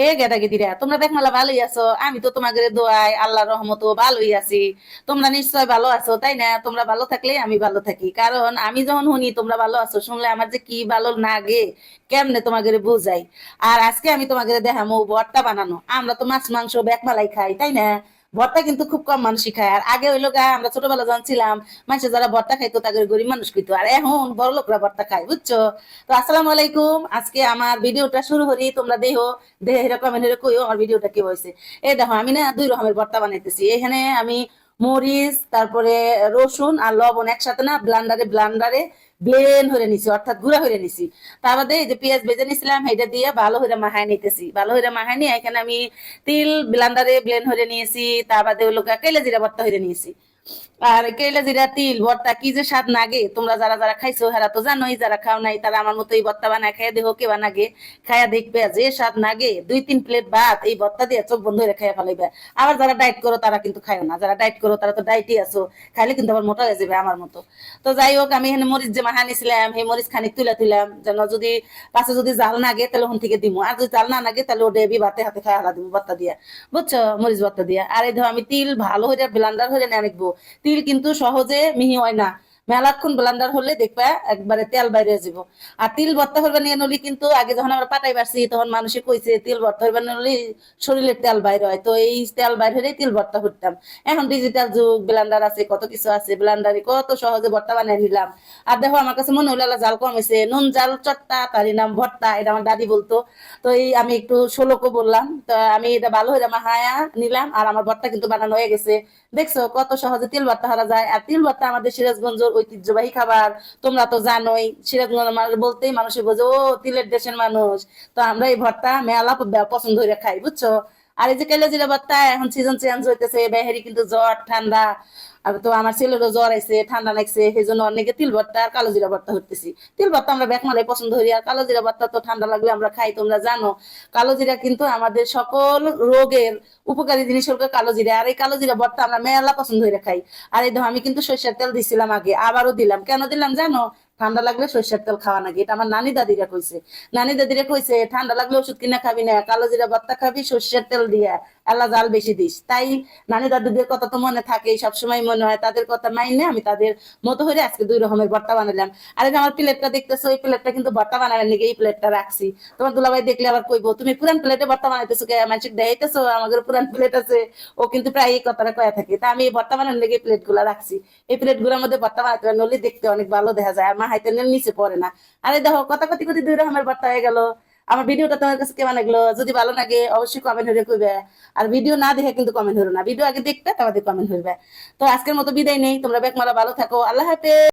এ গেদা গেদিরা, তোমরা দেখ মেলা ভালোই আছো। আমি তো তোমাদের দোয়াই আল্লাহর রহমত ভালোই আছি। তোমরা নিশ্চয় ভালো আছো, তাই না? তোমরা ভালো থাকলে আমি ভালো থাকি, কারণ আমি যখন শুনি তোমরা ভালো আছো, শুনলে আমার যে কি ভালো লাগে, কেমনে তোমাদের বুঝাই। আর আজকে আমি তোমাদের দেখামো ভর্তা বানানো। আমরা তো মাছ মাংস বেকমালাই খাই, তাই না? ভর্তা কিন্তু খুব কম মানুষই খায়। আর আগে হইলো গা, আমরা ছোটবেলা যখন ছিলাম, মানুষের যারা ভর্তা খাইতো তাদের গরিব মানুষ কইতো, আর এখন বড় লোকরা ভর্তা খায়, বুঝছো? তো আসসালামু আলাইকুম, আজকে আমার ভিডিওটা শুরু করি। তোমরা দেখো, দেখে এরকম কইও আমার ভিডিওটা কি হয়েছে। এই দেখো, আমি না দুই রকমের ভর্তা বানাইতেছি। এখানে আমি মরিচ, তারপরে রসুন আর লবণ একসাথে না ব্লান্ডারে ব্লান্ডারে ব্লেন্ড করে নিছি, অর্থাৎ গুঁড়া করে নিছি। তার বাদে এই যে পেঁয়াজ ভেজে নিছিলাম, এটা দিয়ে ভালো করে মাখায় নিতেছি। ভালো করে মাখায় নিয়ে এখানে আমি তিল ব্লান্ডারে ব্লেন্ড করে নিয়েছি। তার বাদে ওই লোক কেলে জিরা ভর্তা করে নিয়েছি। আর কেলে জিরা তিল ভর্তা কি যে স্বাদ নাগে, তোমরা যারা যারা খাইছো হেরা তো জানোই, যারা খাও নাই তারা আমার মতো এই ভর্তা বানায় খাইয়া দেখো কেবা নাগে। খাইয়া দেখবে যে স্বাদ নাগে, 2-3 প্লেট ভাত এই ভর্তা দিয়ে চোখ বন্ধ হয়ে খাইয়া ফেলাইবে। আবার যারা ডাইট করো তারা কিন্তু খায় না, যারা ডাইট করো তারা তো ডাইটই আছো, খাইলে কিন্তু আবার মোটা হয়ে যাবে আমার মতো। তো যাই হোক, আমি এখানে মরিচ যে মাখা নিছিলাম, সেই মরিচ খানিক তুলে তুলাম, যেন যদি পাশে যদি জাল নাগে তাহলে ওখান থেকে দিমু, আর যদি জাল না নাগে তাহলে ওটা বি ভাতে হাতে খাই হালা দিমু ভর্তা দিয়া, বুঝছো? মরিচ ভর্তা দিয়া। আর এই ধরো আমি তিল ভালো হয়ে ব্লেন্ডার হয়ে নিয়ে রাখবো। তিল কিন্তু সহজে মিহি হয় না, মেলাক্ষণ ব্লেন্ডার হলে দেখবা একবারে তেল বাইরে যাব। আর তিল ভর্তা করবে নিয়ে নলি কিন্তু আগে যখন আমরা পাটাই বাড়ছি তখন মানুষে কইছে তিল ভর্তা করবে নলি শরীরের তেল বাইর হয়, তো এই তেল বাইর হলে তিল ভর্তা করতাম। এখন ডিজিটাল যুগ, ব্লেন্ডার আছে, কত কিছু আছে, ব্লেন্ডারে কত সহজে ভর্তা বানিয়ে নিলাম। আর দেখো, আমার কাছে মনে হলো আল্লাহ জাল কম হয়েছে, নুন জাল চট্টা তারই নাম ভর্তা, এটা আমার দাদি বলতো। তো এই আমি একটু ষোলোকো বললাম, তো আমি এটা ভালো হয়ে মাহায়া নিলাম, আর আমার ভর্তা কিন্তু বানানো হয়ে গেছে। দেখছো কত সহজে তিল ভর্তা করা যায়। আর তিল ভর্তা আমাদের সিরাজগঞ্জের ঐতিহ্যবাহী খাবার, তোমরা তো জানোই। সিরাজগঞ্জ বলতেই মানুষে বোঝে ও তিলের দেশের মানুষ। তো আমরা এই ভর্তা মেলা পছন্দ করে খাই, বুঝছো? আর এই যে কেলে জিরা ভর্তা, এখন সিজন চেঞ্জ হইতেছে, বেহারি কিন্তু জ্বর ঠান্ডা। আর তো আমার ছেলেরও জ্বর আছে, ঠান্ডা লাগছে, সেই জন্য অনেকে তিল ভর্তা আর কালো জিরা ভর্তা হইতেছি। তিল ভর্তা আমরা বেকমালাই পছন্দ করি, আর কালো জিরা ভর্তা তো ঠান্ডা লাগলে আমরা খাই, তোমরা জানো। কালো জিরা কিন্তু আমাদের সকল রোগের উপকারী জিনিস হলো কালো জিরা। আর এই কালো জিরা ভর্তা আমরা মেলা পছন্দ করে খাই। আর এই দেখো, আমি কিন্তু সরিষার তেল দিছিলাম আগে, আবারও দিলাম। কেন দিলাম জানো? ঠান্ডা লাগলে সরিষার তেল খাওয়া নাকি, এটা আমার নানি দাদিরা কইছে। নানি দাদিরা কইছে ঠান্ডা লাগলে ওষুধ কিনা খাবি না, কালো জিরা ভর্তা খাবি সরিষার তেল দিয়া, আল্লাহ জাল বেশি দিস। তাই নানি দাদিদের কথা তো মনে থাকে, সবসময় মনে হয়, তাদের কথা মাইনে আমি তাদের মতো হয়ে আজকে দুই রকমের ভর্তা বানালাম। আর এই যে আমার প্লেটটা দেখতেছো, এই প্লেটটা কিন্তু ভর্তা বানাবার নাকি এই প্লেটটা রাখছি। তোমার দুলাভাই দেখলে আবার কইবো তুমি পুরান প্লেটে ভর্তা বানাইতেছো কে, মানুষকে দেখাইতেছো আমাদের পুরান প্লেট আছে। ও কিন্তু প্রায় এই কথাটা কয়ে থাকে। তা আমি এই ভর্তা বানানোর লেগে এই প্লেট গুলা রাখছি। এই প্লেট গুলোর মধ্যে ভর্তা বানাতে নলি দেখতে অনেক ভালো দেখা যায়, আর মা হাইতে নিচে পড়ে না। আরে দেখো, কথা কথি কথি দুই রকমের ভর্তা হয়ে গেল। আমার ভিডিওটা তোমার কাছে কেমন লাগলো? যদি ভালো লাগে অবশ্যই কমেন্ট করে কইবে। আর ভিডিও না দেখে কিন্তু কমেন্ট হলো না, ভিডিও আগে দেখতে তারপরে কমেন্ট হইবে। তো আজকের মতো বিদায় নেই, তোমরা বেকমালা ভালো থাকো, আল্লাহ হাফেজ।